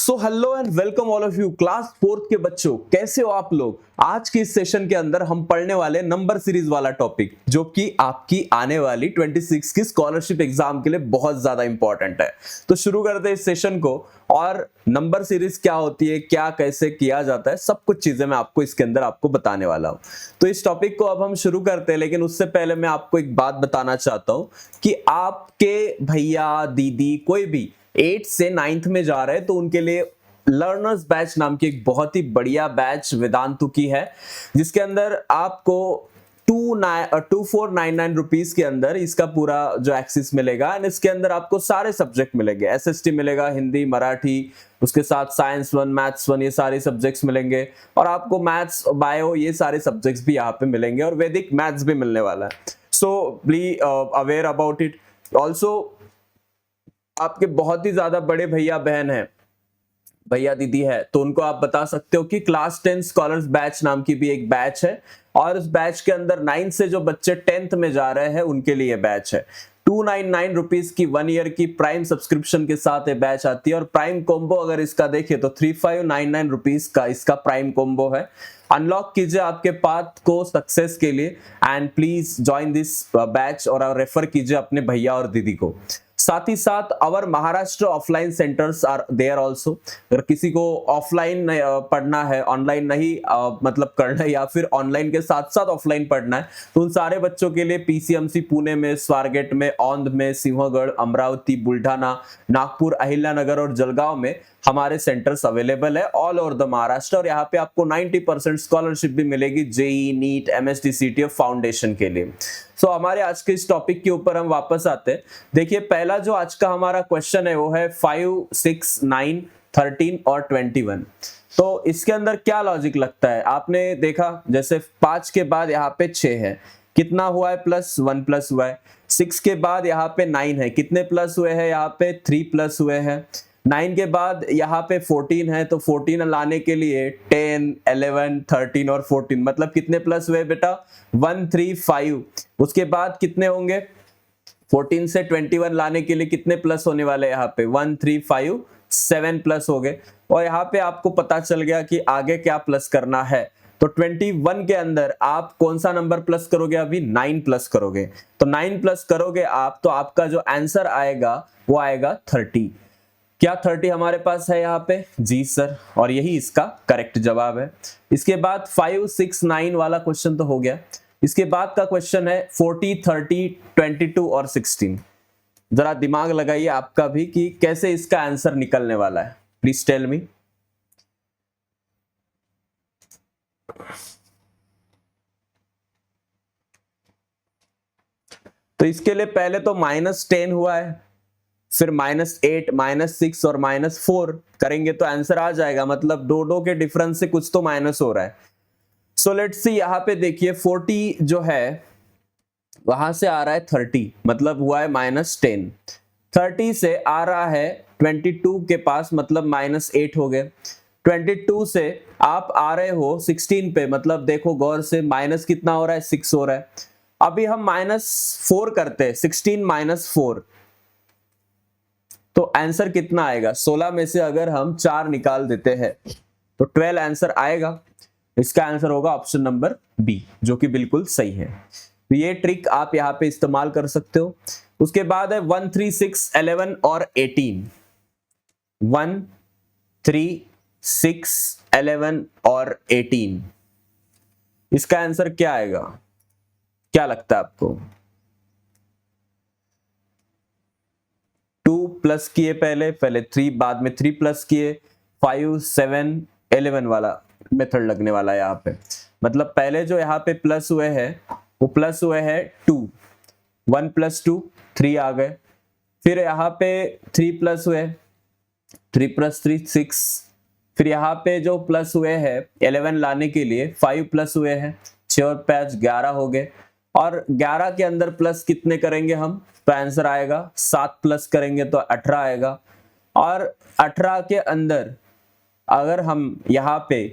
So hello and welcome all of you class 4th के बच्चों, कैसे हो आप लोग। आज के इस सेशन के अंदर हम पढ़ने वाले नंबर सीरीज वाला टॉपिक, जो कि आपकी आने वाली 26 की स्कॉलरशिप एग्जाम के लिए बहुत ज्यादा इंपॉर्टेंट है। तो शुरू करते हैं इस सेशन को। और नंबर सीरीज क्या होती है, क्या कैसे किया जाता है, सब कुछ चीजें मैं आपको इसके अंदर आपको बताने वाला हूं। तो इस टॉपिक को अब हम शुरू करते हैं, लेकिन उससे पहले मैं आपको एक बात बताना चाहता हूं कि आपके भैया दीदी कोई भी 8th से 9th में जा रहे हैं तो उनके लिए लर्नर्स बैच नाम की एक बहुत ही बढ़िया बैच वेदांतु की है, जिसके अंदर आपको 2499 रुपीज के अंदर इसका पूरा जो एक्सेस मिलेगा। एंड इसके अंदर आपको सारे सब्जेक्ट मिलेंगे, एसएसटी मिलेगा, हिंदी, मराठी, उसके साथ साइंस 1, मैथ्स 1, ये सारे सब्जेक्ट्स मिलेंगे। और आपको मैथ्स, बायो, ये सारे सब्जेक्ट्स भी यहाँ पे मिलेंगे और वैदिक मैथ्स भी मिलने वाला है। So be aware about it. Also आपके बहुत ही ज्यादा बड़े भैया बहन है, भैया दीदी है, तो उनको आप बता सकते हो कि क्लास 10 स्कॉलर्स बैच नाम की भी एक बैच है। और इस बैच के अंदर 9 से जो बच्चे 10th में जा रहे हैं उनके लिए बैच है। 299 रुपीज की 1 ईयर की प्राइम सब्सक्रिप्शन के साथ ये बैच आती है। और प्राइम कॉम्बो अगर इसका देखिए तो 3599 रुपीज का इसका प्राइम कॉम्बो है। अनलॉक कीजिए आपके पाथ को सक्सेस के लिए and please join this batch और रेफर कीजिए अपने भैया और दीदी को। साथ ही साथ our Maharashtra offline centres are there also. अगर किसी को ऑफलाइन पढ़ना है, ऑनलाइन नहीं मतलब करना है, या फिर ऑनलाइन के साथ साथ ऑफलाइन पढ़ना है, तो उन सारे बच्चों के लिए पीसीएमसी पुणे में, स्वारगेट में, औंध में, सिंहगढ़, अमरावती, बुल्ढाना, नागपुर, अहिल्यानगर और जलगांव में हमारे सेंटर्स अवेलेबल है ऑल ओवर द महाराष्ट्र। और यहाँ पे आपको 90% स्कॉलरशिप भी मिलेगी JEE, NEET, MST, CTF foundation के लिए। सो हमारे आज के इस टॉपिक के ऊपर हम वापस आते हैं। देखिए, पहला जो आज का हमारा क्वेश्चन है वो है 5, 6, 9, 13 और 21। तो इसके अंदर क्या लॉजिक लगता है, आपने देखा जैसे 5 के बाद यहाँ पे 6 है, कितना हुआ है, +1 प्लस हुआ है। 6 के बाद यहाँ पे 9 है, कितने प्लस हुए हैं, यहाँ पे 3 प्लस हुए हैं। 9 के बाद यहाँ पे 14 है, तो 14 लाने के लिए 10, 11, 13 और 14, मतलब कितने प्लस हुए बेटा, 1, 3, 5। उसके बाद कितने होंगे, 14 से 21 लाने के लिए कितने प्लस होने वाले, यहाँ पे 1, 3, 5, 7 प्लस हो गए। और यहाँ पे आपको पता चल गया कि आगे क्या प्लस करना है। तो 21 के अंदर आप कौन सा नंबर प्लस करोगे, अभी 9 प्लस करोगे। तो 9 प्लस करोगे आप, तो आपका जो आंसर आएगा वो आएगा 30। क्या 30 हमारे पास है यहाँ पे, जी सर, और यही इसका करेक्ट जवाब है। इसके बाद 5, 6, 9 वाला क्वेश्चन तो हो गया। इसके बाद का क्वेश्चन है 40, 30, 22 और 16। जरा दिमाग लगाइए आपका भी कि कैसे इसका आंसर निकलने वाला है, प्लीज टेल मी। तो इसके लिए पहले तो -10 हुआ है, फिर -8, -6 और -4 करेंगे तो आंसर आ जाएगा, मतलब दो के डिफरेंस से कुछ तो माइनस हो रहा है। सो लेट्स सी, यहाँ पे देखिए 40 जो है वहां से आ रहा है 30, मतलब हुआ है -10। 30 से आ रहा है 22 के पास, मतलब -8 हो गए। 22 से आप आ रहे हो 16 पे, मतलब देखो गौर से, माइनस कितना हो रहा है, 6 हो रहा है। अभी हम -4 करते हैं, 16 - 4, तो आंसर कितना आएगा, 16 में से अगर हम 4 निकाल देते हैं तो 12 आंसर आएगा। इसका आंसर होगा ऑप्शन नंबर बी, जो कि बिल्कुल सही है। तो ये ट्रिक आप यहाँ पे इस्तेमाल कर सकते हो। उसके बाद है 1, 3, 6, 11 और 18। 1, 3, 6, 11 और 18, इसका आंसर क्या आएगा, क्या लगता है आपको। 2 प्लस किए पहले 3, बाद में 3 प्लस किए, 5, 7, 11 वाला मेथड लगने वाला है यहाँ पे। मतलब पहले जो यहाँ पे प्लस हुए हैं वो प्लस हुए हैं 2, 1 + 2, 3 आ गए। फिर यहाँ पे 3 प्लस हुए, 3 + 3, 6। फिर यहाँ पे जो प्लस हुए हैं 11 लाने के लिए 5 प्लस हुए हैं, 6 और 5 11 हो गए। और 11 के अंदर प्लस कितने करेंगे हम, तो आंसर आएगा 7 प्लस करेंगे तो 18 आएगा। और 18 के अंदर अगर हम यहाँ पे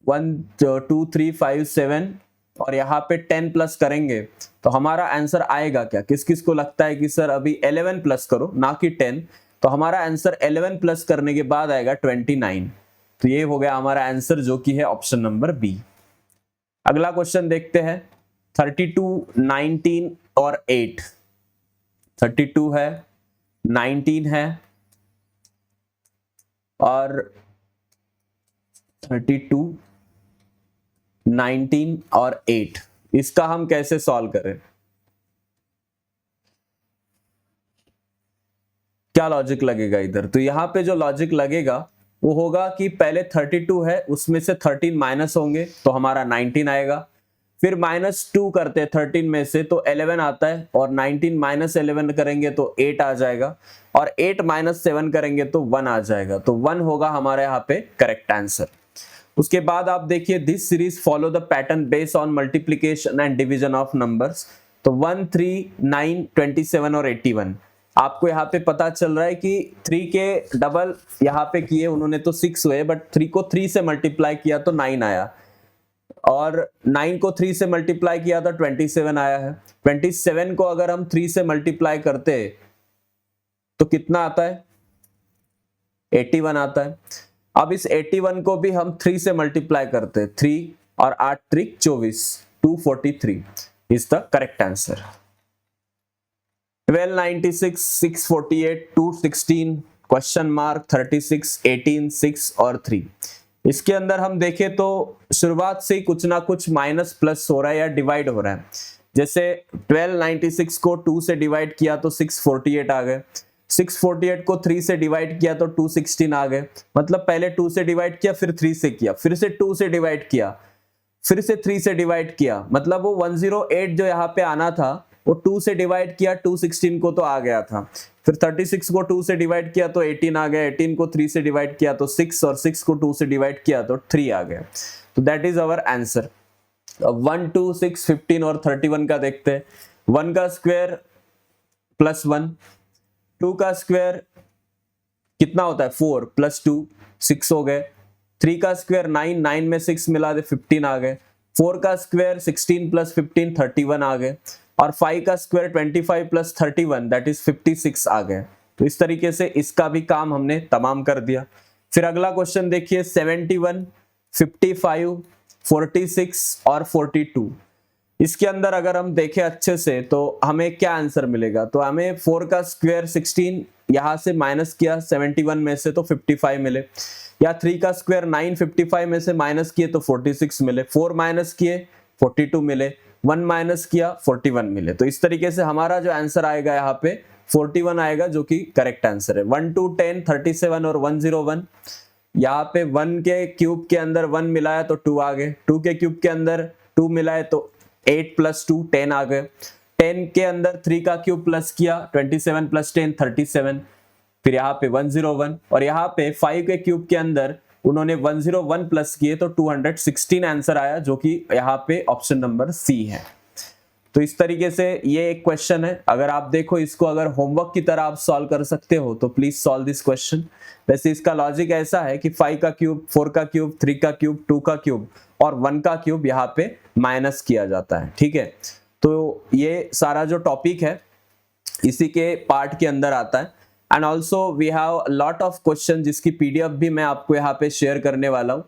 1, 2, 3, 5, 7 और यहाँ पे 10 प्लस करेंगे तो हमारा आंसर आएगा क्या। किस किस को लगता है कि सर अभी 11 प्लस करो ना कि 10, तो हमारा आंसर 11 प्लस करने के बाद आएगा 29। तो ये हो गया हमारा आंसर जो कि है ऑप्शन नंबर बी। अगला क्वेश्चन देखते हैं 32, 19 और 8। 32 है, 19 है और 32, 19 और 8, इसका हम कैसे सॉल्व करें? क्या लॉजिक लगेगा इधर? तो यहां पे जो लॉजिक लगेगा वो होगा कि पहले 32 है, उसमें से 13 माइनस होंगे तो हमारा 19 आएगा, फिर -2 करते हैं 13 में से तो 11 आता है, और 19 माइनस 11 करेंगे तो 8 आ जाएगा, और 8 माइनस 7 करेंगे तो 1 आ जाएगा। तो 1 होगा हमारे यहाँ पे करेक्ट आंसर। उसके बाद आप देखिए this series follow the pattern based on multiplication and division of numbers. तो 1, 3, 9, 27 और 81। आपको यहाँ पे पता चल रहा है कि 3 के डबल यहाँ पे किए उन्होंने तो 6 हुए, बट 3 को 3 से मल्टीप्लाई किया तो 9 आया, और 9 को 3 से मल्टीप्लाई किया तो 27 आया है। 27 को अगर हम 3 से मल्टीप्लाई करते तो कितना आता है? 81 आता है। अब इस 81 को भी हम 3 से मल्टीप्लाई करते हैं, 3 और 8 3 24, 243 is the correct answer. 12, 96, 648, 216, question mark, 36, 18, 6 और 3। इसके अंदर हम देखें तो शुरुआत से ही कुछ ना कुछ माइनस प्लस हो रहा है या डिवाइड हो रहा है। जैसे 1296 को 2 से डिवाइड किया तो 648 आ गए, 648 को 3 से डिवाइड किया तो 216 आ गए। मतलब पहले 2 से डिवाइड किया, फिर 3 से किया, फिर से 2 से डिवाइड किया, फिर से 3 से डिवाइड किया, मतलब वो 108 जो यहाँ पे आना था वो 2 से डिवाइड किया, 216 को तो आ गया था, फिर 36 को 2 से डिवाइड किया तो 18 आ गया, 18 को 3 से डिवाइड किया तो 6, और 6 को 2 से डिवाइड किया तो 3 आ गया। तो दैट इज आवर आंसर। 1, 2, 6, 15 और 31 का देखते हैं। 1 का स्क्वायर प्लस 1, 2 का स्क्वायर कितना होता है? 4 प्लस 2 6 हो गए। 3 का स्क्वायर 9, 9 में 6 मिला दे 15 आ गए। 4 का स्क्वायर 16 प्लस 15 31 आ गए, और 5 का स्क्वायर 25 प्लस 31 दैट इज 56 आ गए। तो इस तरीके से इसका भी काम हमने तमाम कर दिया। फिर अगला क्वेश्चन देखिए 71, 55, 46 और 42। इसके अंदर अगर हम देखें अच्छे से तो हमें क्या आंसर मिलेगा? तो हमें 4 का स्क्वायर 16 यहां से माइनस किया 71 में से तो 55 मिले, या 3 का स्क्वायर 9 55 में से माइनस किए तो 46 मिले, 4 माइनस किए 42 मिले, 1 माइनस किया 41 मिले। तो इस तरीके से हमारा जो आंसर आएगा यहाँ पे 41 आएगा, जो कि करेक्ट आंसर है। 1 2 10 37 और 101। यहाँ पे 1 के क्यूब के अंदर 1 मिलाया तो 2 आ गए, 2 के क्यूब के अंदर 2 मिलाए तो 8 प्लस 2 10 आ गए, 10 के अंदर 3 का क्यूब प्लस किया 27 प्लस 10 37, फिर यहाँ पे 101, और यहाँ पे 5 के क्यूब के अंदर उन्होंने 101 प्लस किए तो 216 आंसर आया, जो कि यहाँ पे ऑप्शन नंबर सी है। तो इस तरीके से ये एक क्वेश्चन है। अगर आप देखो इसको अगर होमवर्क की तरह आप सॉल्व कर सकते हो तो प्लीज सॉल्व दिस क्वेश्चन। वैसे इसका लॉजिक ऐसा है कि 5 का क्यूब, 4 का क्यूब, 3 का क्यूब, 2 का क्यूब और 1 का क्यूब यहाँ पे माइनस किया जाता है, ठीक है। तो ये सारा जो टॉपिक है इसी के पार्ट के अंदर आता है। And also we have lot of question जिसकी पीडीएफ भी मैं आपको यहाँ पे शेयर करने वाला हूँ।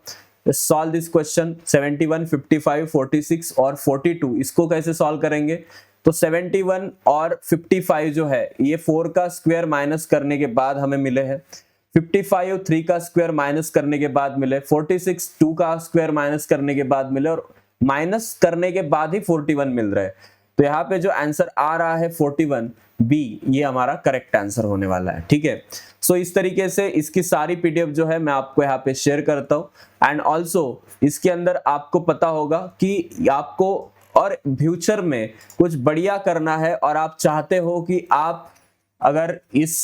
सॉल्व दिस क्वेश्चन 71, 55, 46 और 42। इसको कैसे सॉल्व करेंगे? तो 71 और 55 जो है ये 4 का स्क्वायर माइनस करने के बाद हमें मिले हैं, 55 3 का स्क्वायर माइनस करने के बाद मिले, 46 2 का स्क्वायर माइनस करने के बाद मिले, और माइनस करने के बाद ही 41 मिल रहा है। तो यहाँ पे जो आंसर आ रहा है 41 बी, ये हमारा करेक्ट आंसर होने वाला है, ठीक है। सो इस तरीके से इसकी सारी पीडीएफ जो है मैं आपको यहाँ पे शेयर करता हूँ। एंड ऑल्सो इसके अंदर आपको पता होगा कि आपको और फ्यूचर में कुछ बढ़िया करना है और आप चाहते हो कि आप अगर इस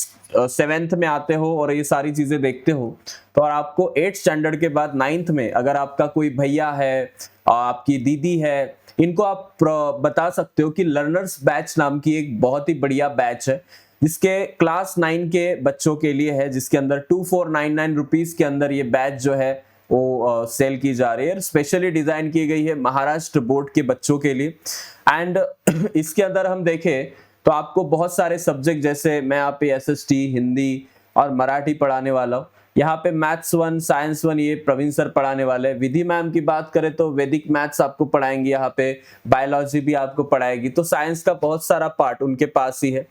7th में आते हो और ये सारी चीजें देखते हो तो और आपको 8th स्टैंडर्ड के बाद 9th में अगर आपका कोई भैया है, आपकी दीदी है, इनको आप बता सकते हो कि लर्नर्स बैच नाम की एक बहुत ही बढ़िया बैच है जिसके क्लास 9 के बच्चों के लिए है, जिसके अंदर 2499 रुपीज के अंदर ये बैच जो है वो सेल की जा रही है। स्पेशली डिजाइन की गई है महाराष्ट्र बोर्ड के बच्चों के लिए। एंड इसके अंदर हम देखें तो आपको बहुत सारे सब्जेक्ट जैसे मैं यहाँ पे SST, हिंदी, और मराठी पढ़ाने वाला हूँ। यहाँ पे मैथ्स 1 साइंस 1 ये प्रवीण सर पढ़ाने वाले हैं। विधि मैम की बात करें तो वैदिक मैथ्स आपको पढ़ाएंगी, यहाँ पे बायोलॉजी भी आपको पढ़ाएगी, तो साइंस का बहुत सारा पार्ट उनके पास ही है।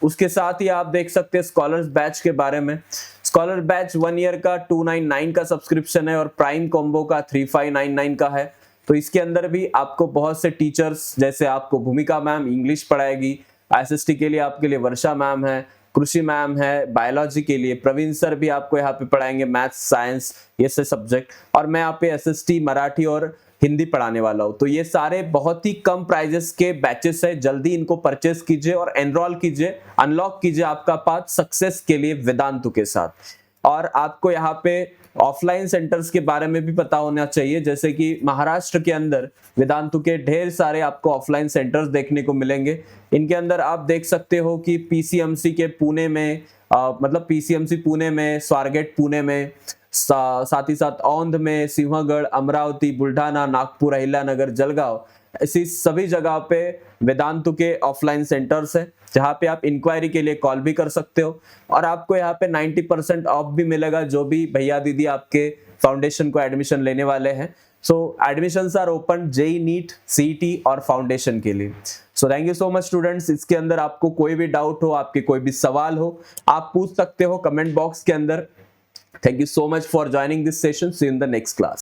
उसके साथ ही आप देख सकते हैं स्कॉलर्स बैच के बारे में। स्कॉलर बैच 1 ईयर का 299 का सब्सक्रिप्शन है और प्राइम कॉम्बो का 3599 का है। तो इसके अंदर भी आपको बहुत से टीचर्स, जैसे आपको भूमिका मैम इंग्लिश पढ़ाएगी, एसएसटी के लिए आपके लिए वर्षा मैम है, कृषि मैम है, बायोलॉजी के लिए प्रवीण सर भी आपको यहाँ पे पढ़ाएंगे, मैथ्स साइंस ये से सब्जेक्ट, और मैं यहाँ पे एसएसटी मराठी और हिंदी पढ़ाने वाला हूँ। तो ये सारे बहुत ही कम प्राइजेस के बैचेस है, जल्दी इनको परचेस कीजिए और एनरोल कीजिए, अनलॉक कीजिए आपका पाथ सक्सेस के लिए वेदांतु के साथ। और आपको यहाँ पे ऑफलाइन सेंटर्स के बारे में भी पता होना चाहिए, जैसे कि महाराष्ट्र के अंदर वेदांतु के ढेर सारे आपको ऑफलाइन सेंटर्स देखने को मिलेंगे। इनके अंदर आप देख सकते हो कि पीसीएमसी के पुणे में मतलब पीसीएमसी पुणे में, स्वारगेट पुणे में, साथ ही साथ औंध में, सिंहगढ़, अमरावती, बुल्ढाना, नागपुर, अहिल्यानगर, जलगांव, ऐसी सभी जगह पे वेदांतु के ऑफलाइन सेंटर्स है, जहाँ पे आप इंक्वायरी के लिए कॉल भी कर सकते हो। और आपको यहाँ पे 90% ऑफ भी मिलेगा, जो भी भैया दीदी आपके फाउंडेशन को एडमिशन लेने वाले हैं। So admissions are open JEE NEET CET और फाउंडेशन के लिए। So thank you so much students. इसके अंदर आपको कोई भी डाउट हो, आपके कोई भी सवाल हो, आप पूछ सकते हो कमेंट बॉक्स के अंदर। Thank you so much for joining this session. See you in the next class.